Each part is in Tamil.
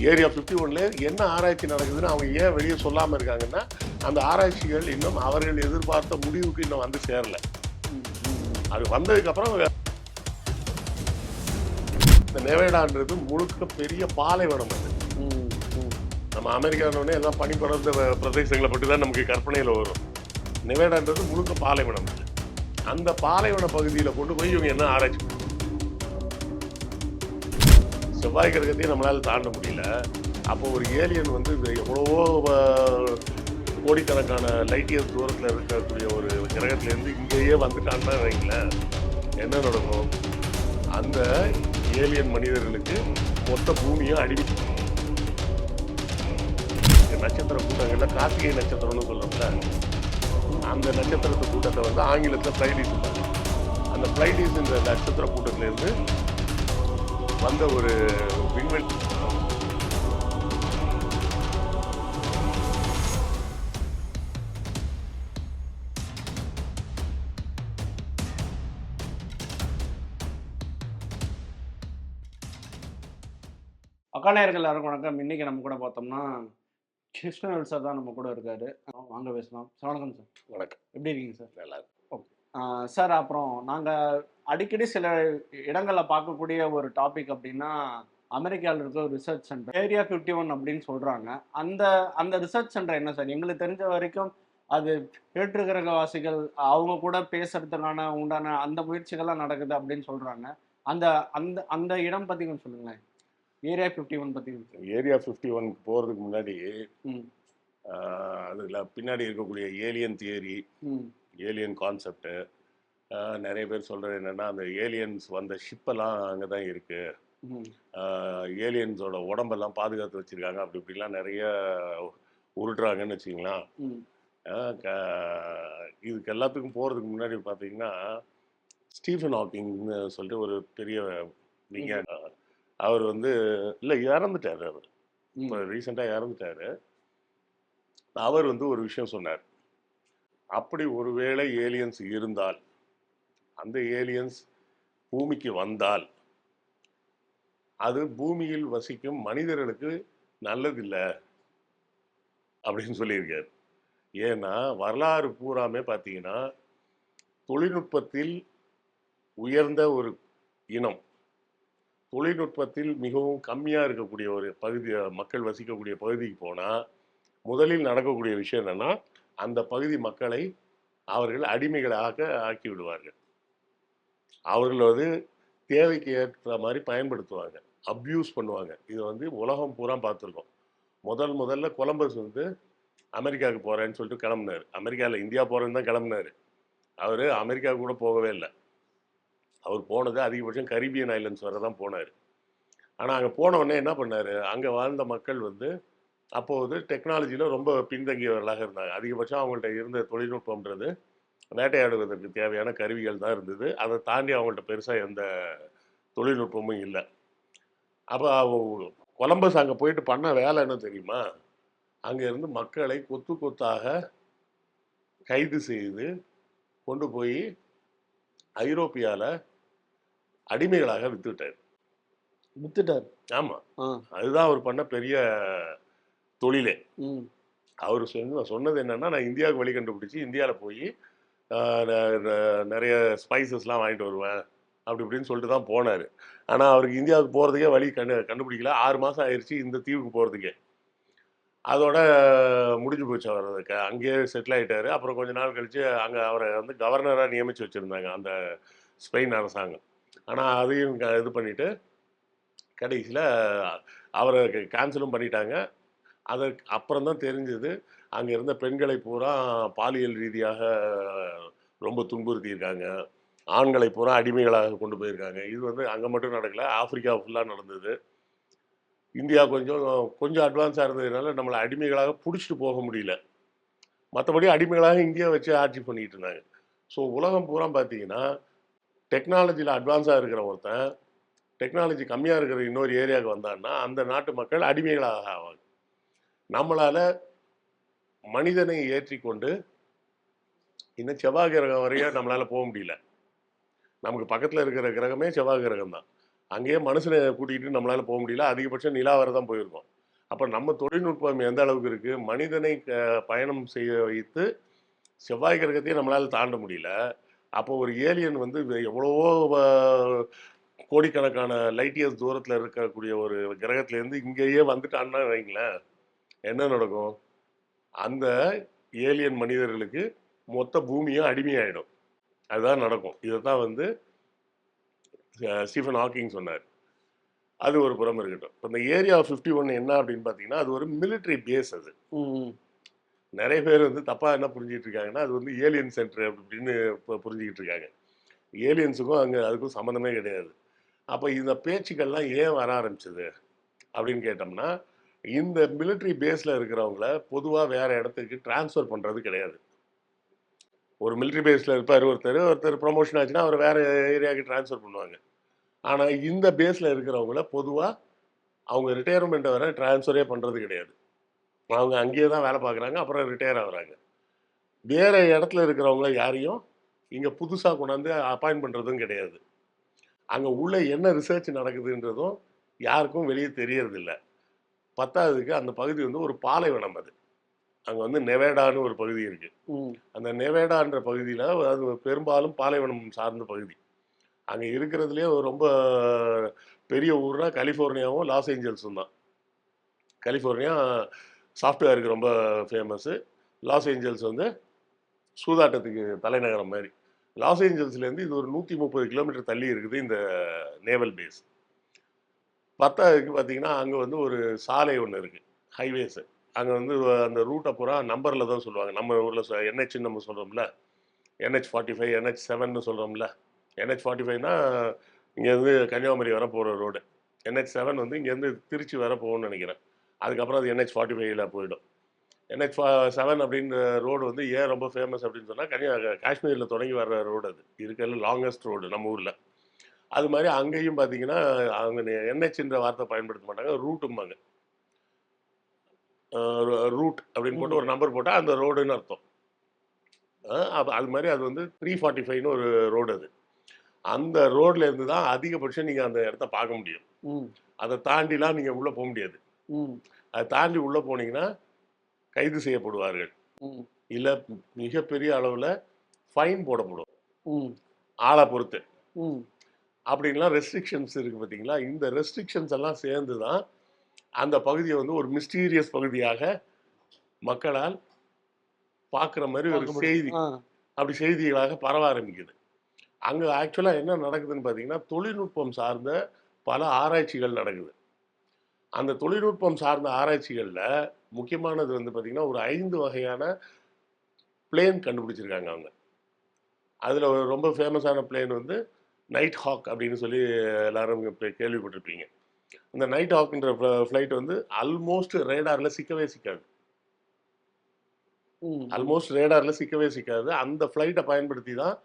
ஏரியா 51ல என்ன ஆராய்ச்சி நடக்குதுன்னு அவங்க ஏன் வெளியே சொல்லாமல் இருக்காங்கன்னா, அந்த ஆராய்ச்சிகள் இன்னும் அவர்கள் எதிர்பார்த்த முடிவுக்கு இன்னும் வந்து சேரல. அது வந்ததுக்கப்புறம் இந்த நெவேடான்றது முழுக்க பெரிய பாலைவனம். அது நம்ம அமெரிக்கானோடனே எல்லாம் பனி படர்ந்த பிரதேசங்களை பற்றி தான் நமக்கு கற்பனையில் வரும். நெவேடான்றது முழுக்க பாலைவனம். அந்த பாலைவன பகுதியில் கொண்டு போய் இவங்க என்ன ஆராய்ச்சி செவ்வாய் கிரகத்தையும் நம்மளால தாண்ட முடியல. அப்போ ஒரு ஏலியன் வந்து எவ்வளவோ கோடிக்கணக்கான லைட் இயர்ஸ் தூரத்தில் இருக்கக்கூடிய ஒரு கிரகத்திலேருந்து இங்கேயே வந்துட்டான்னா வைங்களேன், என்ன நடக்கும்? அந்த ஏலியன் மனிதர்களுக்கு மொத்த பூமியும் அடி நட்சத்திர கூட்டங்களில் கார்த்திகை நட்சத்திரம்னு சொல்றோம்ல, அந்த நட்சத்திரத்து கூட்டத்தை வந்து ஆங்கிலத்தில் பிளைடிஸ். அந்த பிளைடிஸ் இந்த நட்சத்திர கூட்டத்திலேருந்து வந்த ஒரு விண்வெளி அக்காநேயர்கள் எல்லாருக்கும் வணக்கம். இன்னைக்கு நம்ம கூட பார்த்தோம்னா கிருஷ்ணவேல் சார் தான் நம்ம கூட இருக்காரு. வாங்க பேசலாம். சார் வணக்கம் சார். வணக்கம். எப்படி இருக்கீங்க சார்? நல்லா இருக்கு. ஓகே சார், அப்புறம் நாங்கள் அடிக்கடி சில இடங்களில் பார்க்கக்கூடிய ஒரு டாபிக் அப்படின்னா, அமெரிக்காவில் இருக்க ஒரு ரிசர்ச் சென்டர் ஏரியா 51 அப்படின்னு சொல்கிறாங்க. அந்த அந்த ரிசர்ச் சென்டர் என்ன சார்? எங்களுக்கு தெரிஞ்ச வரைக்கும் அது வேற்று கிரகவாசிகள் அவங்க கூட பேசுறதுக்கான உண்டான அந்த முயற்சிகள்லாம் நடக்குது அப்படின்னு சொல்கிறாங்க. அந்த அந்த அந்த இடம் பற்றி கொஞ்சம் சொல்லுங்களேன். ஏரியா 51 பற்றி. ஏரியா 51க்கு போகிறதுக்கு முன்னாடி அதில் பின்னாடி இருக்கக்கூடிய ஏலியன் தியரி, ஏலியன் கான்செப்டு, நிறைய பேர் சொல்கிறது என்னென்னா, அந்த ஏலியன்ஸ் வந்த ஷிப்பெல்லாம் அங்கே தான் இருக்குது, ஏலியன்ஸோட உடம்பெல்லாம் பாதுகாத்து வச்சுருக்காங்க, அப்படி இப்படிலாம் நிறைய உருட்டுறாங்கன்னு வச்சிங்களேன். இதுக்கு எல்லாத்துக்கும் போகிறதுக்கு முன்னாடி பார்த்தீங்கன்னா, ஸ்டீஃபன் ஹாக்கிங்னு சொல்லிட்டு ஒரு பெரிய விஞ்ஞானி, அவர் வந்து இல்லை இறந்துட்டார். அவர் இப்போ ரீசெண்டாக இறந்துட்டார். அவர் வந்து ஒரு விஷயம் சொன்னார். அப்படி ஒருவேளை ஏலியன்ஸ் இருந்தால், அந்த ஏலியன்ஸ் பூமிக்கு வந்தால், அது பூமியில் வசிக்கும் மனிதர்களுக்கு நல்லதில்லை அப்படின்னு சொல்லியிருக்கார். ஏன்னா வரலாறு பூராமே பார்த்தீங்கன்னா, தொழில்நுட்பத்தில் உயர்ந்த ஒரு இனம், தொழில்நுட்பத்தில் மிகவும் கம்மியாக இருக்கக்கூடிய ஒரு பகுதி, மக்கள் வசிக்கக்கூடிய பகுதிக்கு போனால் முதலில் நடக்கக்கூடிய விஷயம் என்னென்னா, அந்த பகுதி மக்களை அவர்கள் அடிமைகளாக ஆக்கி விடுவார்கள். அவர்கள் வந்து தேவைக்கு ஏற்ற மாதிரி பயன்படுத்துவாங்க, அப்யூஸ் பண்ணுவாங்க. இது வந்து உலகம் பூரா பார்த்துருக்கோம். முதல்ல கொலம்பஸ் வந்து அமெரிக்காவுக்கு போகிறேன்னு சொல்லிட்டு கிளம்புனார். அமெரிக்காவில் இந்தியா போகிறேன்னு தான் கிளம்புனார். அவர் அமெரிக்காவுக்கு கூட போகவே இல்லை. அவர் போனது அதிகபட்சம் கரீபியன் ஐலண்ட்ஸ் வரை தான் போனார். ஆனால் அங்கே போன உடனே என்ன பண்ணார், அங்கே வாழ்ந்த மக்கள் வந்து அப்போது டெக்னாலஜியில் ரொம்ப பின்தங்கியவர்களாக இருந்தாங்க. அதிகபட்சம் அவங்கள்ட்ட இருந்த தொழில்நுட்பம்ன்றது வேட்டையாடுவதற்கு தேவையான கருவிகள் தான் இருந்தது. அதை தாண்டி அவங்கள்ட்ட பெருசாக எந்த தொழில்நுட்பமும் இல்லை. அப்போ கொலம்பஸ் அங்கே போயிட்டு பண்ண வேலை என்ன தெரியுமா? அங்கே இருந்து மக்களை கொத்து கொத்தாக கைது செய்து கொண்டு போய் ஐரோப்பியாவில் அடிமைகளாக வித்துட்டார். ஆமாம், அதுதான் அவர் பண்ண பெரிய தொழிலே. அவர் சொன்னது என்னன்னா, நான் இந்தியாவுக்கு வழி கண்டுபிடிச்சி இந்தியாவில் போய் நிறைய ஸ்பைசஸ்லாம் வாங்கிட்டு வருவேன் அப்படி இப்படின்னு சொல்லிட்டு தான் போனார். ஆனால் அவருக்கு இந்தியாவுக்கு போகிறதுக்கே வழி கண்டுபிடிக்கல. 6 மாதம் ஆயிடுச்சு இந்த தீவுக்கு போகிறதுக்கே. அதோட முடிஞ்சு போச்சு. அவர் அங்கேயே செட்டில் ஆகிட்டார். அப்புறம் கொஞ்ச நாள் கழித்து அங்கே அவரை வந்து கவர்னராக நியமித்து வச்சுருந்தாங்க அந்த ஸ்பெயின் அரசாங்கம். ஆனால் அதையும் இது பண்ணிவிட்டு கடைசியில் அவரை கேன்சலும் பண்ணிட்டாங்க. அதற்கு அப்புறம் தான் தெரிஞ்சது, அங்கே இருந்த பெண்களை பூரா பாலியல் ரீதியாக ரொம்ப துன்புறுத்தியிருக்காங்க, ஆண்களை பூரா அடிமைகளாக கொண்டு போயிருக்காங்க. இது வந்து அங்கே மட்டும் நடக்கலை, ஆப்பிரிக்கா ஃபுல்லாக நடந்தது. இந்தியா கொஞ்சம் அட்வான்ஸாக இருந்ததுனால நம்மளை அடிமைகளாக பிடிச்சிட்டு போக முடியல. மற்றபடி அடிமைகளாக இந்தியா வச்சு ஆட்சி பண்ணிகிட்டு இருந்தாங்க. ஸோ உலகம் பூரா பார்த்தீங்கன்னா, டெக்னாலஜியில் அட்வான்ஸாக இருக்கிற ஒருத்தன் டெக்னாலஜி கம்மியாக இருக்கிற இன்னொரு ஏரியாவுக்கு வந்தான்னா அந்த நாட்டு மக்கள் அடிமைகளாக ஆவாங்க. நம்மளால் மனிதனை ஏற்றிக்கொண்டு இன்னும் செவ்வாய் கிரகம் வரையும் நம்மளால் போக முடியல. நமக்கு பக்கத்தில் இருக்கிற கிரகமே செவ்வாய் கிரகம் தான். அங்கேயே மனுஷனை கூட்டிகிட்டு நம்மளால் போக முடியல. அதிகபட்சம் நிலா வரை தான் போயிருக்கோம். அப்போ நம்ம தொழில்நுட்பம் எந்த அளவுக்கு இருக்கு, மனிதனை பயணம் செய்ய வைத்து செவ்வாய் கிரகத்தையே நம்மளால தாண்ட முடியல. அப்போ ஒரு ஏலியன் வந்து எவ்வளவோ கோடிக்கணக்கான லைட் இயர்ஸ் தூரத்தில் இருக்கக்கூடிய ஒரு கிரகத்திலேருந்து இங்கேயே வந்துட்டான்னா வைங்களேன், என்ன நடக்கும்? அந்த ஏலியன் மனிதர்களுக்கு மொத்த பூமியும் அடிமையாயிடும். அதுதான் நடக்கும். இதைத்தான் வந்து ஸ்டீஃபன் ஹாக்கிங் சொன்னார். அது ஒரு புறம் இருக்கட்டும். இப்போ இந்த ஏரியா 51 என்ன அப்படின்னு பார்த்தீங்கன்னா, அது ஒரு மிலிட்ரி பேஸ் அது. நிறைய பேர் வந்து தப்பாக என்ன புரிஞ்சிட்டு இருக்காங்கன்னா, அது வந்து ஏலியன் சென்டர் அப்படின்னு இப்போ புரிஞ்சுக்கிட்டு இருக்காங்க. ஏலியன்ஸுக்கும் அங்கே அதுக்கும் சம்மந்தமே கிடையாது. அப்போ இந்த பேச்சுக்கள்லாம் ஏன் வர ஆரம்பிச்சது அப்படின்னு கேட்டோம்னா, இந்த மிலிட்ரி பேஸில் இருக்கிறவங்கள பொதுவாக வேற இடத்துக்கு டிரான்ஸ்ஃபர் பண்ணுறது கிடையாது. ஒரு மிலிட்ரி பேஸில் இருப்பார் ஒருத்தர் ப்ரொமோஷன் ஆச்சுன்னா அவர் வேற ஏரியாவுக்கு டிரான்ஸ்ஃபர் பண்ணுவாங்க. ஆனால் இந்த பேஸில் இருக்கிறவங்கள பொதுவாக அவங்க ரிட்டையர்மெண்ட்டை வர டிரான்ஸ்ஃபரே பண்ணுறது கிடையாது. அவங்க அங்கேயே தான் வேலை பார்க்குறாங்க, அப்புறம் ரிட்டையர் ஆகுறாங்க. வேற இடத்துல இருக்கிறவங்கள யாரையும் இங்கே புதுசாக கொண்டாந்து அப்பாயின்ட் பண்ணுறதும் கிடையாது. அங்கே உள்ள என்ன ரிசர்ச் நடக்குதுன்றதும் யாருக்கும் வெளியே தெரியறதில்ல. பத்தாவதுக்கு அந்த பகுதி வந்து ஒரு பாலைவனம் அது. அங்கே வந்து நெவேடான்னு ஒரு பகுதி இருக்கு. அந்த நெவேடான்ற பகுதியில் அது பெரும்பாலும் பாலைவனம் சார்ந்த பகுதி. அங்கே இருக்கிறதுலே ரொம்ப பெரிய ஊர்னா கலிஃபோர்னியாவும் லாஸ் ஏஞ்சல்ஸும் தான். கலிஃபோர்னியா சாஃப்ட்வேருக்கு ரொம்ப ஃபேமஸ்ஸு. லாஸ் ஏஞ்சல்ஸ் வந்து சூதாட்டத்துக்கு தலைநகரம் மாதிரி. லாஸ் ஏஞ்சல்ஸ்லேருந்து இது ஒரு 130 கிலோமீட்டர் தள்ளி இருக்குது இந்த நேவல் பேஸ். பத்தாவதுக்கு பார்த்தீங்கன்னா, அங்கே வந்து ஒரு சாலை ஒன்று இருக்குது, ஹைவேஸு. அங்கே வந்து அந்த ரூட்டை பூரா நம்பரில் தான் சொல்லுவாங்க. நம்ம ஊரில் என்ஹெச்ன்னு நம்ம சொல்கிறோம்ல, NH45, NH7ன்னு சொல்கிறோம்ல. NH45னா இங்கேருந்து கன்னியாகுமரி வர போகிற ரோடு. NH7 வந்து இங்கேருந்து திருச்சி வர போகும்னு நினைக்கிறேன். அதுக்கப்புறம் அது NH45ல போயிடும். NH7 அப்படின்ற ரோடு வந்து ஏன் ரொம்ப ஃபேமஸ் அப்படின்னு சொன்னால், காஷ்மீரில் தொடங்கி வர்ற ரோடு அது. இருக்கிறதுல லாங்கஸ்ட் ரோடு நம்ம ஊரில். அது மாதிரி அங்கேயும் பார்த்தீங்கன்னா, அவங்க NHன்ற வார்த்தை பயன்படுத்த மாட்டாங்க, ரூட்டும்பாங்க. ரூட் அப்படின்னு போட்டு ஒரு நம்பர் போட்டால் அந்த ரோடுன்னு அர்த்தம். அப்போ அது மாதிரி அது வந்து 345ன்னு ஒரு ரோடு அது. அந்த ரோட்ல இருந்து தான் அதிகபட்சம் நீங்கள் அந்த இடத்த பார்க்க முடியும். அதை தாண்டிலாம் நீங்கள் உள்ளே போக முடியாது. அதை தாண்டி உள்ளே போனீங்கன்னா கைது செய்யப்படுவார்கள், இல்லை மிகப்பெரிய அளவில் ஃபைன் போடப்படும், ஆளை பொறுத்து. அப்படின்லாம் ரெஸ்ட்ரிக்ஷன்ஸ் இருக்குது பார்த்தீங்களா? இந்த ரெஸ்ட்ரிக்ஷன்ஸ் எல்லாம் சேர்ந்து தான் அந்த பகுதியை வந்து ஒரு மிஸ்டீரியஸ் பகுதியாக மக்களால் பார்க்குற மாதிரி ஒரு செய்தி, அப்படி செய்திகளாக பரவ ஆரம்பிக்குது. அங்கே ஆக்சுவலாக என்ன நடக்குதுன்னு பார்த்தீங்கன்னா, தொழில்நுட்பம் சார்ந்த பல ஆராய்ச்சிகள் நடக்குது. அந்த தொழில்நுட்பம் சார்ந்த ஆராய்ச்சிகளில் முக்கியமானது வந்து பார்த்தீங்கன்னா, ஒரு 5 வகையான பிளேன் கண்டுபிடிச்சிருக்காங்க அவங்க. அதில் ரொம்ப ஃபேமஸான பிளேன் வந்து நைட் ஹாக் அப்படின்னு சொல்லி எல்லாரும் கேள்விப்பட்டிருப்பீங்க. இந்த நைட் ஹாக்ன்ற ஃப்ளைட் வந்து ஆல்மோஸ்ட் ரேடாரில் சிக்கவே சிக்காது. ஆல்மோஸ்ட் ரேடாரில் சிக்கவே சிக்காது. அந்த ஃப்ளைட்டை பயன்படுத்தி தான்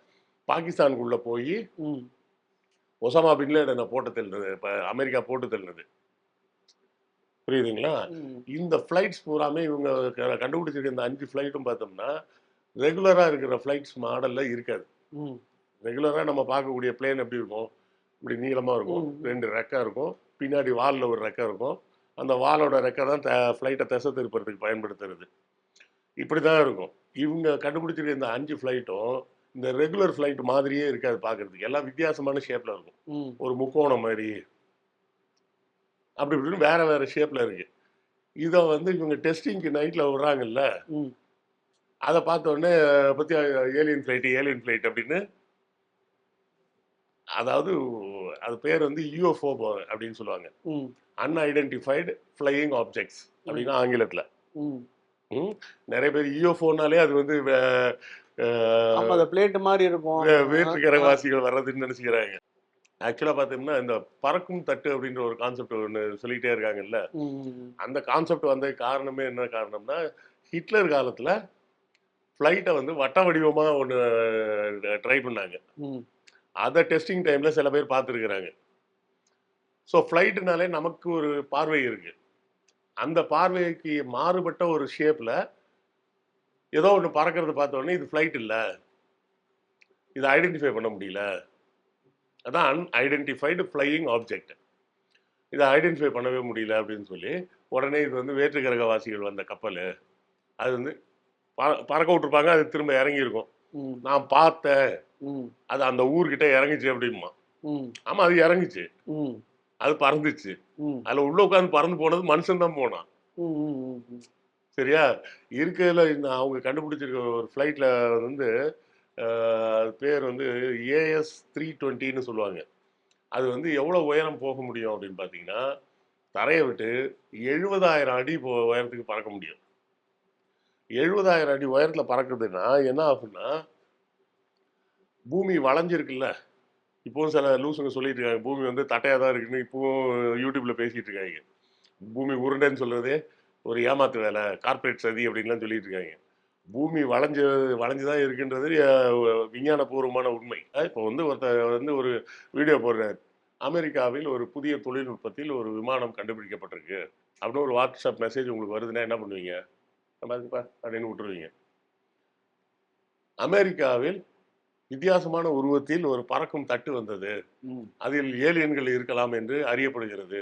பாகிஸ்தானுக்குள்ளே போய் ஒசாமா பின் லேடனை போட்டு தள்ளினது, இப்போ அமெரிக்கா போட்டு தள்ளினது. புரியுதுங்களா? இந்த ஃப்ளைட்ஸ் பூராமே இவங்க கண்டுபிடிச்சிருக்க இந்த 5 ஃப்ளைட்டும் பார்த்தோம்னா ரெகுலராக இருக்கிற ஃப்ளைட்ஸ் மாடலில் இருக்காது. ரெகுலராக நம்ம பார்க்கக்கூடிய பிளேன் எப்படி இருக்கும்? இப்படி நீளமாக இருக்கும், 2 ரெக்கை இருக்கும், பின்னாடி வாலில் ஒரு ரெக்கை இருக்கும். அந்த வாலோட ரெக்கை தான் ஃப்ளைட்டை திசை திருப்பறதுக்கு பயன்படுத்துறது. இப்படி தான் இருக்கும். இவங்க கண்டுபிடிச்சிருக்க இந்த 5 ஃப்ளைட்டும் இந்த ரெகுலர் ஃப்ளைட் மாதிரியே இருக்காது பார்க்கறதுக்கு. எல்லாம் வித்தியாசமான ஷேப்பில் இருக்கும். ஒரு முக்கோணம் மாதிரி அப்படி இப்படின்னு வேற வேற ஷேப்பில் இருக்கு. இதை வந்து இவங்க டெஸ்டிங்க்கு நைட்டில் விடுறாங்கல்ல, அதை பார்த்த உடனே பற்றி ஏலியன் ஃப்ளைட் அப்படின்னு, அதாவது அது பேர் வந்து UFO அப்படின்னு சொல்லுவாங்க, அன்ஐடென்டிஃபைடு ஃப்ளையிங் ஆப்ஜெக்ட்ஸ் அப்படின்னு ஆங்கிலத்தில். நிறைய பேர் UFOனாலே அது வந்து பிளேட் மாதிரி இருக்கும், வேற்று கிரகவாசிகள் வர்றதுன்னு நினைச்சுக்கிறாங்க. ஆக்சுவலாக பார்த்தோம்னா இந்த பறக்கும் தட்டு அப்படின்ற ஒரு கான்செப்ட் ஒன்று சொல்லிகிட்டே இருக்காங்கல்ல, அந்த கான்செப்ட் வந்த காரணமே என்ன காரணம்னா, ஹிட்லர் காலத்தில் ஃப்ளைட்டை வந்து வட்ட வடிவமாக ஒன்று ட்ரை பண்ணாங்க. அதை டெஸ்டிங் டைமில் சில பேர் பார்த்துருக்குறாங்க. ஸோ ஃப்ளைட்டுனாலே நமக்கு ஒரு பார்வை இருக்குது. அந்த பார்வைக்கு மாறுபட்ட ஒரு ஷேப்பில் ஏதோ ஒன்று பறக்கிறது பார்த்த உடனே இது ஃப்ளைட் இல்லை, இதை ஐடென்டிஃபை பண்ண முடியல, அதான் அன்ஐடென்டிஃபைடு ஃப்ளையிங் ஆப்ஜெக்ட். இதை ஐடென்டிஃபை பண்ணவே முடியல அப்படின்னு சொல்லி உடனே இது வந்து வேற்று கிரகவாசிகள் வந்த கப்பல், அது வந்து பறக்க விட்டுருப்பாங்க, அது திரும்ப இறங்கியிருக்கும். நான் பார்த்தேன், அது அந்த ஊர்கிட்ட இறங்குச்சு அப்படிமா. ஆமா, அது இறங்குச்சு, அது பறந்துச்சு. அதுல உள்ள உட்காந்து பறந்து போனது மனுஷன் தான் போனான். சரியா? இருக்கிறதுல அவங்க கண்டுபிடிச்சிருக்க ஒரு ஃப்ளைட்ல வந்து அது பேர் வந்து AS 320ன்னு சொல்லுவாங்க. அது வந்து எவ்வளோ உயரம் போக முடியும் அப்படின்னு பார்த்தீங்கன்னா, தரையை விட்டு 70,000 அடி உயரத்துக்கு பறக்க முடியும். 70,000 அடி உயரத்தில் பறக்குதுன்னா என்ன ஆகும்னா, பூமி வளைஞ்சிருக்குல்ல, இப்போவும் சில லூசுங்க சொல்லிட்டு இருக்காங்க பூமி வந்து தட்டையாக தான் இருக்குன்னு. இப்போவும் யூடியூப்ல பேசிட்டு இருக்காங்க பூமி உருண்டைன்னு சொல்றதே ஒரு ஏமாத்து வேலை, கார்பரேட் சதி அப்படின்லாம் சொல்லிட்டு இருக்காங்க. பூமி வளைஞ்சு தான் இருக்குன்றது விஞ்ஞானபூர்வமான உண்மை. இப்போ வந்து ஒருத்தர் வந்து ஒரு வீடியோ போடுறாரு, அமெரிக்காவில் ஒரு புதிய தொழில்நுட்பத்தில் ஒரு விமானம் கண்டுபிடிக்கப்பட்டிருக்கு அப்படின்னு ஒரு வாட்ஸ்அப் மெசேஜ் உங்களுக்கு வருதுன்னா என்ன பண்ணுவீங்க? அதுப்பா அப்படின்னு விட்டுருவீங்க. அமெரிக்காவில் வித்தியாசமான உருவத்தில் ஒரு பறக்கும் தட்டு வந்தது, அதில் ஏலியன்கள் இருக்கலாம் என்று அறியப்படுகிறது,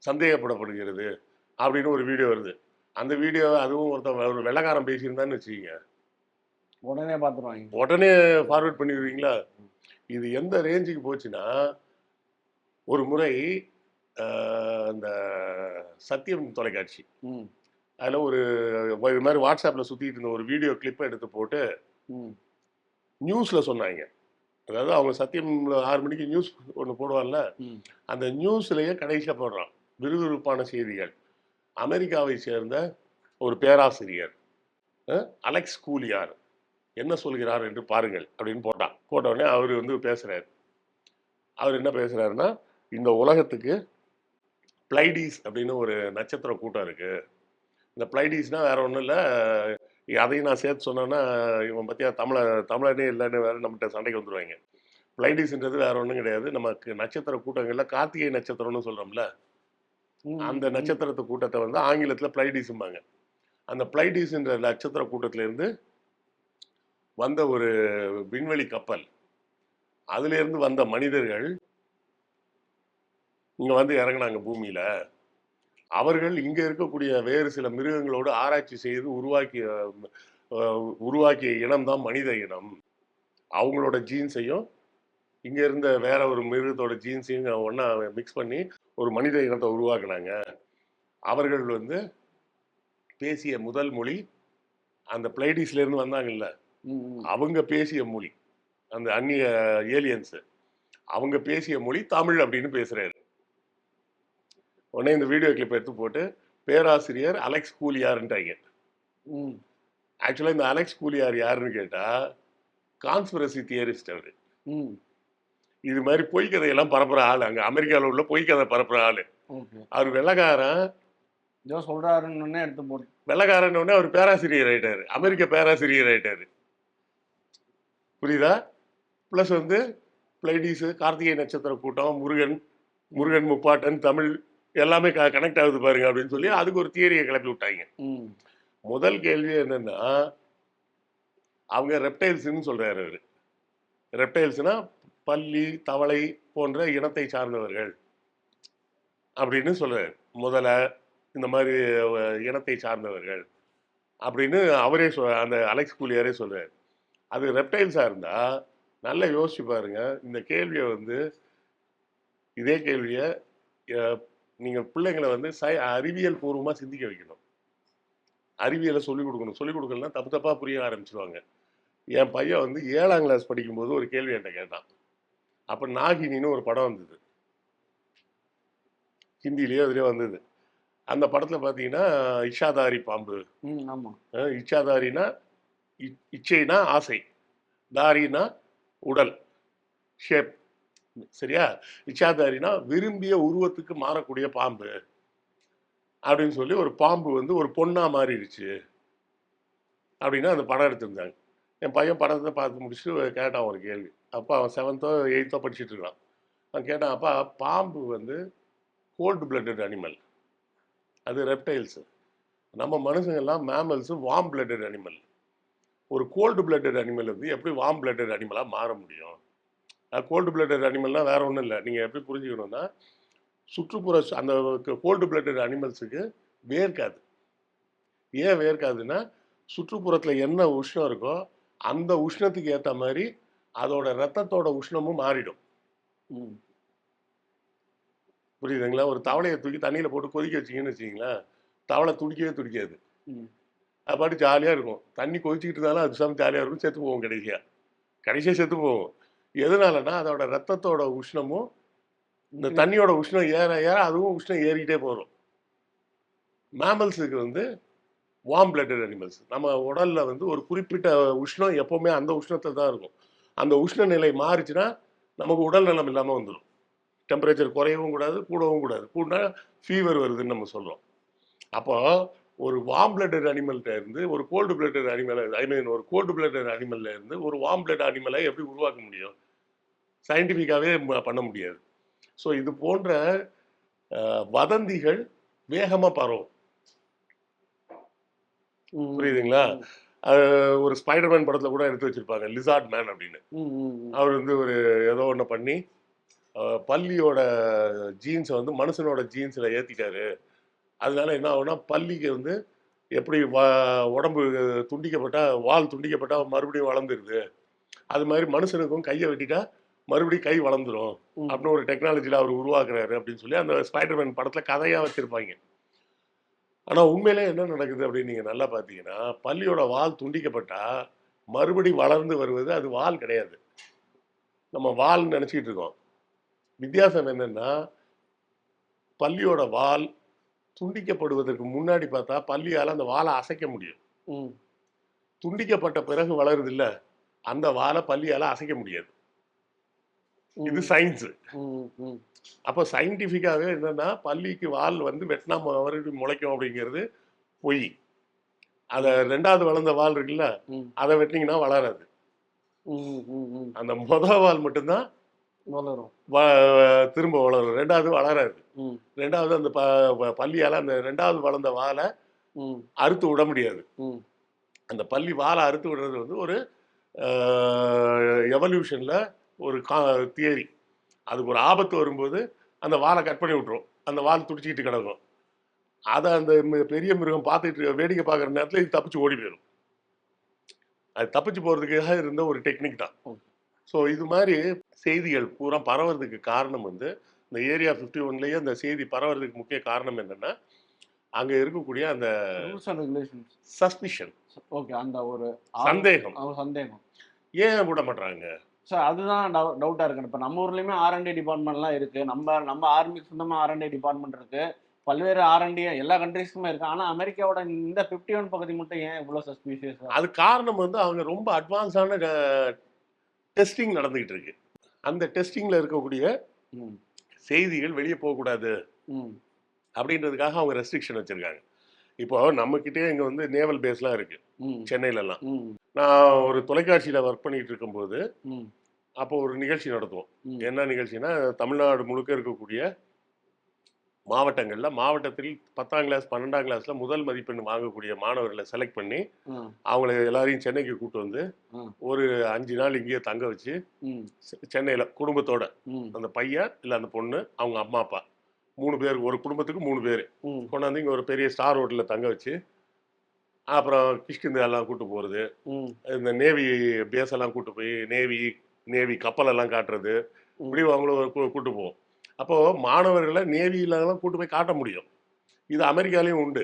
சந்தேகப்படப்படுகிறது அப்படின்னு ஒரு வீடியோ வருது. அந்த வீடியோ அதுவும் ஒரு வெள்ளக்காரன் பேசியிருந்தான்னு வச்சுக்கீங்க, உடனே பார்த்துருவாங்க, உடனே ஃபார்வர்ட் பண்ணிடுவீங்களா? இது எந்த ரேஞ்சுக்கு போச்சுன்னா, ஒரு முறை இந்த சத்தியம் தொலைக்காட்சி அதில் ஒரு இது மாதிரி வாட்ஸ்அப்பில் சுற்றிட்டு இருந்த ஒரு வீடியோ கிளிப்பை எடுத்து போட்டு நியூஸில் சொன்னாங்க. அதாவது அவங்க சத்தியம்ல 6 மணிக்கு நியூஸ் ஒன்று போடுவாங்கல்ல, அந்த நியூஸ்லேயே கடைசியாக போடுறான் விறுவிறுப்பான செய்திகள். அமெரிக்காவை சேர்ந்த ஒரு பேராசிரியர் அலெக்ஸ் கூலியார் என்ன சொல்கிறார் என்று பாருங்கள் அப்படின்னு போட்டான். போட்ட உடனே அவர் வந்து பேசுறாரு. அவர் என்ன பேசுறாருன்னா, இந்த உலகத்துக்கு பிளைடீஸ் அப்படின்னு ஒரு நட்சத்திர கூட்டம் இருக்கு. இந்த பிளைடீஸ்னா வேற ஒன்றும் இல்லை, அதையும் நான் சேர்த்து சொன்னேன்னா இவன் பற்றியா தமிழனே இல்லைன்னு வேற நம்மகிட்ட சண்டைக்கு வந்துடுவாங்க. பிளைடீஸ்ன்றது வேற ஒன்றும் கிடையாது, நமக்கு நட்சத்திர கூட்டங்களில் கார்த்திகை நட்சத்திரம்னு சொல்கிறோம்ல, அந்த நட்சத்திரத்து கூட்டத்தை வந்து ஆங்கிலத்தில் பிளைடீஸும்பாங்க. அந்த பிளைடீஸ்ன்ற நட்சத்திர கூட்டத்திலேருந்து வந்த ஒரு விண்வெளி கப்பல், அதுலேருந்து வந்த மனிதர்கள் இங்கே வந்து இறங்கினாங்க பூமியில். அவர்கள் இங்கே இருக்கக்கூடிய வேறு சில மிருகங்களோடு ஆராய்ச்சி செய்து உருவாக்கிய இனம்தான் மனித இனம். அவங்களோட ஜீன்ஸையும் இங்கே இருந்த வேற ஒரு மிருகத்தோட ஜீன்ஸையும் ஒன்றா மிக்ஸ் பண்ணி ஒரு மனித இனத்தை உருவாக்குனாங்க. அவர்கள் வந்து பேசிய முதல் மொழி அந்த பிளைடீஸ்லேருந்து வந்தாங்கல்ல, அவங்க பேசிய மொழி, அந்த அந்நிய ஏலியன்ஸ் அவங்க பேசிய மொழி தமிழ் அப்படின்னு பேசுறாரு. உடனே இந்த வீடியோ கிளிப் எடுத்து போட்டு பேராசிரியர் அலெக்ஸ் கூலியார்ன்ட்டாங்க. ஆக்சுவலாக இந்த அலெக்ஸ் கூலியார் யாருன்னு கேட்டால் கான்ஸ்பிரசி தியரிஸ்ட். அவர் இது மாதிரி பொய்க்கதையெல்லாம் பரப்புற ஆள், அங்கே அமெரிக்காவில் உள்ள பொய்க்கதை பரப்புற ஆள். அவர் வெள்ளக்காரன் சொல்றாருன்னு எடுத்து போட்டு வெள்ளக்காரன் உடனே அவர் பேராசிரியர் ஆயிட்டாரு, அமெரிக்க பேராசிரியர் ஆயிட்டாரு. புரியுதா? ப்ளஸ் வந்து பிளைடீஸு, கார்த்திகை நட்சத்திர கூட்டம், முருகன் முப்பாட்டன், தமிழ் எல்லாமே கனெக்ட் ஆகுது பாருங்க அப்படின்னு சொல்லி அதுக்கு ஒரு தியரியை கிளப்பி விட்டாங்க. முதல் கேள்வி என்னன்னா, அவங்க ரெப்டைல்ஸ்ன்னு சொல்றாரு அவரு. ரெப்டைல்ஸ்னா பல்லி, தவளை போன்ற இனத்தை சார்ந்தவர்கள் அப்படின்னு சொல்றாரு. முதல்ல இந்த மாதிரி இனத்தை சார்ந்தவர்கள் அப்படின்னு அவரே அந்த அலெக்ஸ் கூலியாரே சொல்றாரு. அது ரெப்டைல்ஸா இருந்தா நல்லா யோசிச்சு பாருங்க. இந்த கேள்வியை வந்து இதே கேள்வியை நீங்க பிள்ளைங்களை வந்து அறிவியல் பூர்வமா சிந்திக்க வைக்கணும். அறிவியலை சொல்லிக் கொடுக்கணும். சொல்லிக் கொடுக்கலன்னா தப்பு தப்பா புரிய ஆரம்பிச்சிருவாங்க. என் பையன் வந்து 7ஆம் கிளாஸ் படிக்கும்போது ஒரு கேள்வி என்கிட்ட கேட்டான். அப்ப நாகினின்னு ஒரு படம் வந்தது, ஹிந்திலேயே அதுலேயே வந்தது. அந்த படத்துல பாத்தீங்கன்னா இச்சாதாரி பாம்பு. இச்சாதாரினா இச்சைனா ஆசை, தாரினா உடல் ஷேப், சரியா? இச்சாதாரினா விரும்பிய உருவத்துக்கு மாறக்கூடிய பாம்பு அப்படின்னு சொல்லி ஒரு பாம்பு வந்து ஒரு பொண்ணா மாறிடுச்சு அப்படின்னு அந்த படம் எடுத்திருந்தாங்க. என் பையன் படத்தை பார்த்து முடிச்சுட்டு கேட்டான் ஒரு கேள்வி. அப்போ அவன் 7th or 8th படிச்சுட்டு இருக்கான். அவன் கேட்டான், அப்பா பாம்பு வந்து கோல்டு பிளட்டட் அனிமல், அது ரெப்டைல்ஸு. நம்ம மனுஷங்கள்லாம் மேமல்ஸு, வார்ம் பிளட்டட் அனிமல். ஒரு கோல்டு பிளட்டட் அனிமல் வந்து எப்படி வார்ம் பிளட்டட் அனிமலாக மாற முடியும்? கோல்டு பிளட்டட் அனிமல்னால் வேற ஒன்றும் இல்லை. நீங்கள் எப்படி புரிஞ்சுக்கணும்னா, சுற்றுப்புற அந்த கோல்டு பிளட்டட் அனிமல்ஸுக்கு வேர்க்காது. ஏன் வேர்க்காதுன்னா, சுற்றுப்புறத்துல என்ன உஷ்ணம் இருக்கோ, அந்த உஷ்ணத்துக்கு ஏத்த மாரி அதோட ரத்தத்தோட உஷ்ணமும் மாறிடும். ம். புரியுதுங்களா? ஒரு தவளைய தூக்கி தண்ணீல போட்டு கொதிக்க வச்சீங்கன்னு வச்சுக்கங்களேன், தவளை துடிக்கவே துடிக்காது. ம். அது பாட்டுக்கு ஜாலியா இருக்கும். தண்ணி கொதிச்சுக்கிட்டு இருந்தாலும் அது பேசாம ஜாலியா இருக்கும். செத்து போகும் கடைசியா. கடைசியா செத்து போகும். எதனாலன்னா, அதோட ரத்தத்தோட உஷ்ணமும், இந்த இன்க்ரீஸ். தண்ணியோட உஷ்ணம் ஏற ஏற அதுவும் உஷ்ணம் ஏறிக்கிட்டே போகும். மேமல்ஸுக்கு வந்து வார்ம் பிளட்டட் அனிமல்ஸ். நம்ம உடல்ல வந்து ஒரு குறிப்பிட்ட உஷ்ணம் எப்பவுமே அந்த உஷ்ணத்துல தான் இருக்கும். அந்த உஷ்ண நிலை மாறுச்சுன்னா, நமக்கு உடல் நலம் இல்லாம வந்துரும். டெம்பரேச்சர் குறையவும் கூடாது, கூடவும் கூடாது. கூடுனா ஃபீவர் வருதுன்னு நம்ம சொல்றோம். அப்போ ஒரு வார்ம் பிளட்டட் அனிமல்ட்ட இருந்து ஒரு கோல்டு பிளட்டட் அனிமல் ஐ மீன் ஒரு கோல்டு பிளட்டட் அனிமல்ல இருந்து ஒரு வார்ம் பிளட் அனிமலை எப்படி உருவாக்க முடியும்? சயின்டிஃபிக்காவே பண்ண முடியாது. ஸோ இது போன்ற வதந்திகள் வேகமா பரவும். ம். புரியுதுங்களா? ம். ஒரு ஸ்பைடர்மேன் படத்துல கூட எடுத்து வச்சிருப்பாங்க. லிசார்ட் மேன் அப்படின்னு. ம். ம். அவர் வந்து ஒரு ஏதோ ஒண்ணு பண்ணி பல்லியோட ஜீன்ஸை வந்து மனுஷனோட ஜீன்ஸ்ல ஏத்திட்டாரு. அதனால என்ன ஆகும்னா, பல்லிக்கு வந்து எப்படி உடம்பு துண்டிக்கப்பட்டா, வால் துண்டிக்கப்பட்டா மறுபடியும் வளர்ந்துருது. அது மாதிரி மனுஷனுக்கும் கையை வெட்டிட்டா மறுபடியும் கை வளர்ந்துரும். ம். அப்படின்னு ஒரு டெக்னாலஜில அவர் உருவாக்குறாரு அப்படின்னு சொல்லி அந்த ஸ்பைடர்மேன் படத்துல கதையா வச்சிருப்பாங்க. ஆனா உண்மையிலே என்ன நடக்குது அப்படின்னு நீங்க நல்லா பார்த்தீங்கன்னா, பல்லியோட வால் துண்டிக்கப்பட்டா மறுபடி வளர்ந்து வருவது அது வால் கிடையாது. நம்ம வால்ன்னு நினைச்சிட்டு இருக்கோம். வித்தியாசம் என்னன்னா, பல்லியோட வால் துண்டிக்கப்படுவதற்கு முன்னாடி பார்த்தா பல்லியால அந்த வாலை அசைக்க முடியும். ம். துண்டிக்கப்பட்ட பிறகு வளருதுல்ல, அந்த வாலை பல்லியால அசைக்க முடியாது. இது ம். சயின்ஸ். ம். ம். அப்ப சயின்டிஃபிக்காவே என்னன்னா, பல்லிக்கு வால் வந்து வெட்டினா மறுபடியும் முளைக்கும் அப்படிங்கிறது பொய். அத 2வது வளர்ந்த வால் இருக்குல்ல, ம். அத வெட்டினீங்கன்னா வளராது. ம். ம். ம். அந்த வால் மட்டும் தான் வளரும். வ திரும்ப வளரும். 2வது வளராது. ம். 2வது அந்த பல்லியால அந்த 2வது வளர்ந்த வால ம். அறுத்து விட முடியாது. ம். அந்த பல்லி வால அறுத்து விடுறது வந்து ஒரு அ எவல்யூஷன்ல ஒரு தியரி. அதுக்கு ஒரு ஆபத்து வரும்போது அந்த வால கட் பண்ணி விட்டுரும். அந்த வால் துடிச்சுக்கிட்டு கிடக்கும். அத அந்த பெரிய மிருகம் பார்த்துட்டு வேடிக்கை பார்க்குற நேரத்துல இது தப்பிச்சு ஓடி போயிரும். அது தப்பிச்சு போறதுக்காக இருந்த ஒரு டெக்னிக் தான். ஓகே. ஸோ இது மாரி செய்திகள் பூரா பரவறதுக்கு காரணம் வந்து, இந்த ஏரியா 51லயே அந்த செய்தி பரவறதுக்கு முக்கிய காரணம் என்னன்னா, அங்க இருக்கக்கூடிய அந்த rules and regulations. Suspicion, okay. அந்த ஒரு சந்தேகம். சந்தேகம். ஏன் விட மாட்றாங்க? சார் அதுதான் டவுட்டா இருக்கு. இப்ப நம்ம ஊர்லயுமே ஆர்&டி டிபார்ட்மெண்ட்லாம் இருக்கு. நம்ம ஆர்மிக்கு சொந்தமா ஆர்&டி டிபார்ட்மெண்ட் இருக்கு. பல்வேறு ஆர்&டி எல்லா கண்ட்ரீஸ்க்குமே இருக்கு. ஆனா அமெரிக்காவோட இந்த 51 பகுதி மட்டும் ஏன் இவ்வளவு சஸ்பீஷியஸா? அது காரணம் வந்து அவங்க ரொம்ப அட்வான்ஸான டெஸ்டிங் நடந்துகிட்டு இருக்கு. அந்த டெஸ்டிங்ல இருக்கக்கூடிய ம். செய்திகள் வெளிய போகக்கூடாது ம். அப்படின்றதுக்காக அவங்க ரெஸ்ட்ரிக்ஷன் வச்சிருக்காங்க. இப்போ நம்மகிட்டயே இங்க வந்து நேவல் பேஸ்லாம் இருக்கு. ம். சென்னையிலலாம். ம். நான் ஒரு தொலைக்காட்சியில ஒர்க் பண்ணிட்டு இருக்கும்போது, ம். அப்போ ஒரு நிகழ்ச்சி நடத்துவோம். ம். என்ன நிகழ்ச்சின்னா, தமிழ்நாடு முழுக்க இருக்கக்கூடிய மாவட்டத்தில் 10ஆம் கிளாஸ், 12ஆம் கிளாஸ்ல முதல் மதிப்பெண் வாங்கக்கூடிய மாணவர்கள செலக்ட் பண்ணி, ம். அவங்கள எல்லாரையும் சென்னைக்கு கூட்டு வந்து, ம். ஒரு 5 நாள் இங்கேயே தங்க வச்சு, ம். சென்னையில குடும்பத்தோட, ம். அந்த பையன், இல்ல அந்த பொண்ணு, அவங்க அம்மா, அப்பா 3 பேர், ஒரு குடும்பத்துக்கு 3 பேரு. ம். கொண்டாந்து இங்க ஒரு பெரிய ஸ்டார் ஹோட்டல்ல தங்க வச்சு, அப்புறம் கிஷ்கிந்தாலாம் கூட்டு போறது, ம். இந்த நேவி பேஸ் எல்லாம் கூட்டு போய், நேவி கப்பலெல்லாம் காட்டுறது, இப்படி ம். அவங்கள கூட்டு போவோம். அப்போ மாணவர்கள நேவிலலாம் கூட்டு போய் காட்ட முடியும். இது அமெரிக்காலயும் உண்டு.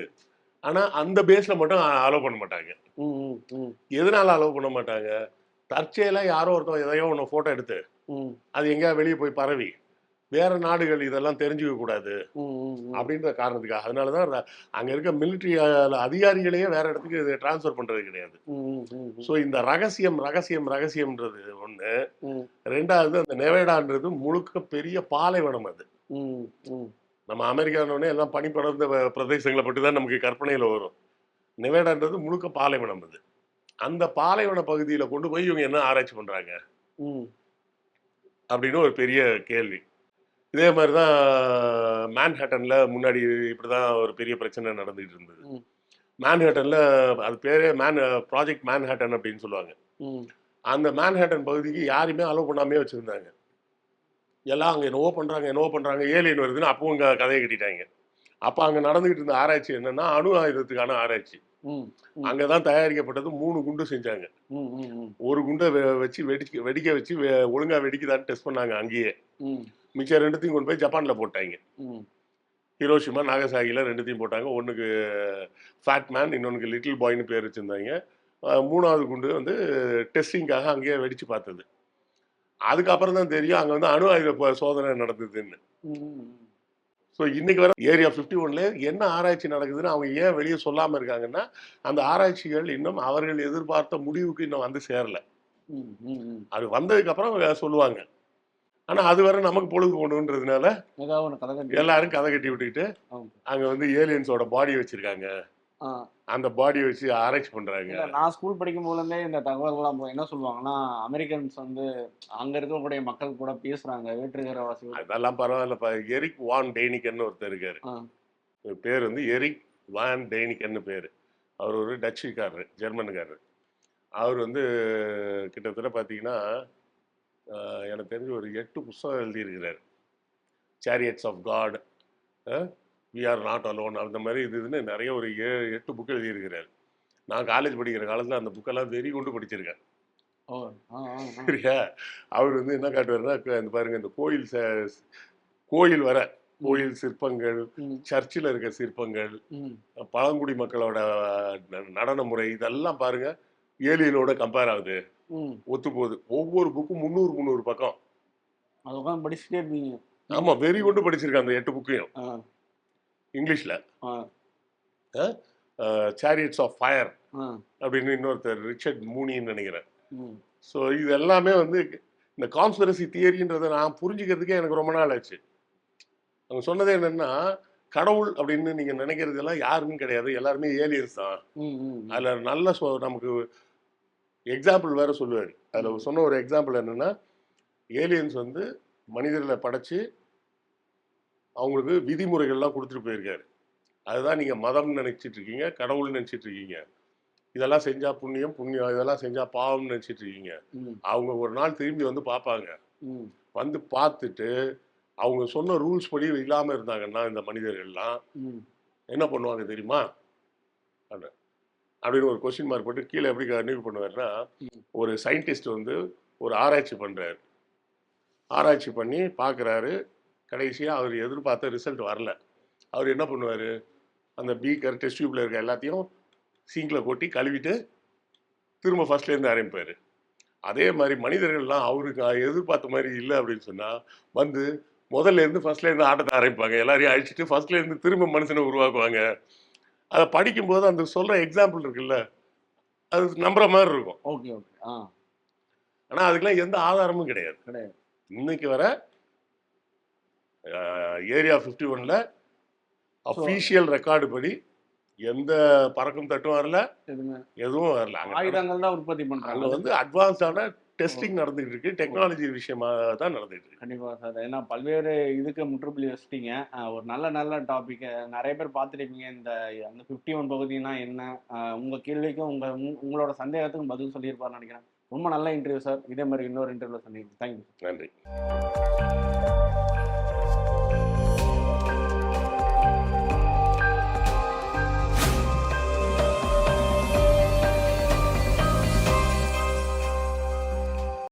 ஆனா, அந்த பேஸ்ல மட்டும் அலோவ் பண்ண மாட்டாங்க. ம். ம். எதனால அலோவ் பண்ண மாட்டாங்க? தற்செயலா யாரோ ஒருத்தன் எதையோ ஒண்ணு ஃபோட்டோ எடுத்து, ம். அது எங்கேயாவது வெளிய போய் பரவி, வேற நாடுகள் இதெல்லாம் தெரிஞ்சுக்க கூடாது ம். அப்படின்ற காரணத்துக்காக. அதனால தான் அங்க இருக்க மிலிட்டரி அதிகாரிகளையே வேற இடத்துக்கு ட்ரான்ஸ்ஃபர் பண்றது கிடையாது. ம். ஸோ இந்த ரகசியம்ன்றது ஒண்ணு. ம். 2வது அந்த நெவேடான்றது முழுக்க பெரிய பாலைவனம் அது. ம். ம். நம்ம அமெரிக்கானோடனே எல்லாம் பனி படர்ந்த பிரதேசங்கள பற்றி தான் நமக்கு கற்பனையில வரும். நெவேடான்றது முழுக்க பாலைவனம் அது. அந்த பாலைவன பகுதியில கொண்டு போய் இவங்க என்ன ஆராய்ச்சி பண்றாங்க? ம். அப்படின்னு ஒரு பெரிய கேள்வி. இதே மாரி தான் மேன்ஹாட்டன்ல முன்னாடி இப்படிதான் ஒரு பெரிய பிரச்சனை நடந்துகிட்டு இருந்தது. ம். மேன்ஹாட்டன்ல அது பேரே ப்ராஜெக்ட் மேன்ஹாட்டன் அப்படின்னு சொல்லுவாங்க. ம். அந்த மேன்ஹாட்டன் பகுதிக்கு யாரையுமே அலோவ் பண்ணாமயே வச்சிருந்தாங்க. எல்லாம் அங்கே என்னவோ பண்ணுறாங்க ஏலியன் வருதுன்னு அப்பவும் இங்கே கதையை கட்டிட்டாங்க. அப்போ அங்கே நடந்துகிட்டு இருந்த ஆராய்ச்சி என்னன்னா அணு ஆயுதத்துக்கான ஆராய்ச்சி. அங்கே தான் தயாரிக்கப்பட்டது 3 குண்டு செஞ்சாங்க. ஒரு குண்டை வச்சு வெடிக்க வச்சு ஒழுங்காக வெடிக்குதான்னு டெஸ்ட் பண்ணாங்க அங்கேயே. மிச்சம் 2த்தையும் கொண்டு போய் ஜப்பானில் போட்டாங்க. ஹிரோஷிமா நாகசாகியில் 2த்தையும் போட்டாங்க. ஒன்றுக்கு ஃபேட் மேன், இன்னொன்றுக்கு லிட்டில் பாய்னு பேர் வச்சுருந்தாங்க. 3வது குண்டு வந்து டெஸ்டிங்காக அங்கேயே வெடித்து பார்த்தது. அதுக்கப்புறம் தான் தெரியும் அங்கே வந்து அணு ஆயுத சோதனை நடந்ததுன்னு. ஸோ இன்னைக்கு வர ஏரியா 51ல என்ன ஆராய்ச்சி நடக்குதுன்னு அவங்க ஏன் வெளியே சொல்லாமல் இருக்காங்கன்னா, அந்த ஆராய்ச்சிகள் இன்னும் அவர்கள் எதிர்பார்த்த முடிவுக்கு இன்னும் வந்து சேரல. அது வந்ததுக்கப்புறம் சொல்லுவாங்க. ஆனால் அது வரை நமக்கு பொழுது போகணுன்றதுனால எல்லாரும் கதை கட்டி விட்டுக்கிட்டு அங்கே வந்து ஏலியன்ஸோட பாடி வச்சிருக்காங்க. அந்த பாடியை வச்சு ஆராய்ச்சி பண்றாங்க. நான் ஸ்கூல் படிக்கும் போதுலேருந்தே இந்த தகவல்கள்லாம் என்ன சொல்லுவாங்கன்னா, அமெரிக்கன்ஸ் வந்து அங்க இருக்கக்கூடிய மக்கள் கூட பேசுறாங்க, வேற்றுகிரவாசி. அதெல்லாம் பரவாயில்லப்பா. எரிக் வான் டெய்னிகன்னு ஒருத்தர் இருக்காரு. பேர் வந்து எரிக் வான் டெய்னிகன்னு பேர். அவர் ஒரு டச்சுக்காரரு, ஜெர்மனுக்காரரு. அவர் வந்து கிட்டத்தட்ட பார்த்தீங்கன்னா எனக்கு தெரிஞ்சு ஒரு 8 புத்தகம் எழுதியிருக்கிறார். Chariots of God, we are not alone, அந்த மாதிரி இதுன்னு நிறைய ஒரு 8 புக்கு எழுதியிருக்கிறார். நான் காலேஜ் படிக்கிற காலத்தில் அந்த புக்கெல்லாம் வெறி கொண்டு படிச்சிருக்கேன். சரியா? அவர் வந்து என்ன காட்டுவாருன்னா, இந்த பாருங்க இந்த கோயில் வர கோயில் சிற்பங்கள், சர்ச்சில் இருக்க சிற்பங்கள், பழங்குடி மக்களோட நடன முறை, இதெல்லாம் பாருங்க ஏலியனோட கம்பேர் ஆகுது, ஒத்து போகுது. ஒவ்வொரு புக்கும் 300 பக்கம். அதெல்லாம் படிச்சுட்டே இருப்பீங்க. ஆமா, வெறி கொண்டு படிச்சிருக்கேன் அந்த 8 புக்கையும் இங்கிலீஷ்ல. சேரியட்ஸ் ஆஃப் ஃபயர் அப்படின்னு இன்னொருத்தர் ரிச்சர்ட் மூனின்னு நினைக்கிறேன். ஸோ இது எல்லாமே வந்து இந்த கான்ஸ்பிரசி தியரின்றதை நான் புரிஞ்சுக்கிறதுக்கே எனக்கு ரொம்ப நாள் ஆச்சு. அவங்க சொன்னதே என்னன்னா, கடவுள் அப்படின்னு நீங்க நினைக்கிறது எல்லாம் யாருன்னு கிடையாது, எல்லாருமே ஏலியன்ஸ் தான். அதுல நல்ல நமக்கு எக்ஸாம்பிள் வேற சொல்லுவாரு. அதுல சொன்ன ஒரு எக்ஸாம்பிள் என்னன்னா, ஏலியன்ஸ் வந்து மனிதர்களை படைச்சு அவங்களுக்கு விதிமுறைகள்லாம் கொடுத்துட்டு போயிருக்காரு. அதுதான் நீங்கள் மதம்னு நினச்சிட்டு இருக்கீங்க, கடவுள்னு நினச்சிட்டு இருக்கீங்க. இதெல்லாம் செஞ்சால் புண்ணியம், இதெல்லாம் செஞ்சால் பாவம்னு நினச்சிட்டு இருக்கீங்க. அவங்க ஒரு நாள் திரும்பி வந்து பார்ப்பாங்க. வந்து பார்த்துட்டு அவங்க சொன்ன ரூல்ஸ் படி இல்லாமல் இருந்தாங்கன்னா இந்த மனிதர்கள்லாம் என்ன பண்ணுவாங்க தெரியுமா அப்படின்னு ஒரு கொஸ்டின் மார்க் போட்டு கீழே எப்படி கன்டினியூ பண்ணுவாருன்னா, ஒரு சயின்டிஸ்ட் வந்து ஒரு ஆராய்ச்சி பண்ணுறாரு. ஆராய்ச்சி பண்ணி பார்க்குறாரு. கடைசியாக அவர் எதிர்பார்த்த ரிசல்ட் வரல. அவர் என்ன பண்ணுவார், அந்த பீக்கர் டெஸ்ட் டியூப்ல இருக்க எல்லாத்தையும் சிங்கில் கொட்டி கழுவிட்டு திரும்ப ஃபர்ஸ்ட்லேருந்து ஆரம்பிப்பார். அதே மாதிரி மனிதர்கள்லாம் அவருக்கு எதிர்பார்த்த மாதிரி இல்லை அப்படின்னு சொன்னால் வந்து முதல்லேருந்து ஃபர்ஸ்ட்லேருந்து ஆட்டத்தை ஆரம்பிப்பாங்க. எல்லாரையும் அழிச்சிட்டு ஃபர்ஸ்ட்லேருந்து திரும்ப மனுஷனை உருவாக்குவாங்க. அதை படிக்கும்போது அந்த சொல்கிற எக்ஸாம்பிள் இருக்குல்ல, அது நம்புற மாதிரி இருக்கும். Okay okay. ஆனால் அதுக்கெல்லாம் எந்த ஆதாரமும் கிடையாது. இன்னைக்கு வர ஏரியா 51ல அஃபீஷியல் ரெக்கார்டு படி எந்த பறக்கும் தட்டும் வரல, எதுவும் வரல. ஆயுதங்கள் தான் உற்பத்தி பண்றாங்க. அங்க வந்து அட்வான்ஸான டெஸ்டிங் நடந்துட்டு இருக்கு, டெக்னாலஜி விஷயமா தான் நடந்துட்டு இருக்கு. கண்டிப்பா சார். ஏன்னா பல்வேறு இதுக்கு முற்றுப்புள்ளி வச்சிட்டீங்க. ஒரு நல்ல டாபிக். நிறைய பேர் பார்த்துருப்பீங்க இந்த அந்த 51 பகுதினா என்ன, உங்க கேள்விக்கும் உங்களோட சந்தேகத்துக்கும் பதில் சொல்லியிருப்பாருன்னு நினைக்கிறேன். ரொம்ப நல்ல இன்டர்வியூ சார். இதே மாதிரி இன்னொரு இன்டர்வியூல சொன்னீங்க. தேங்க்யூ. நன்றி.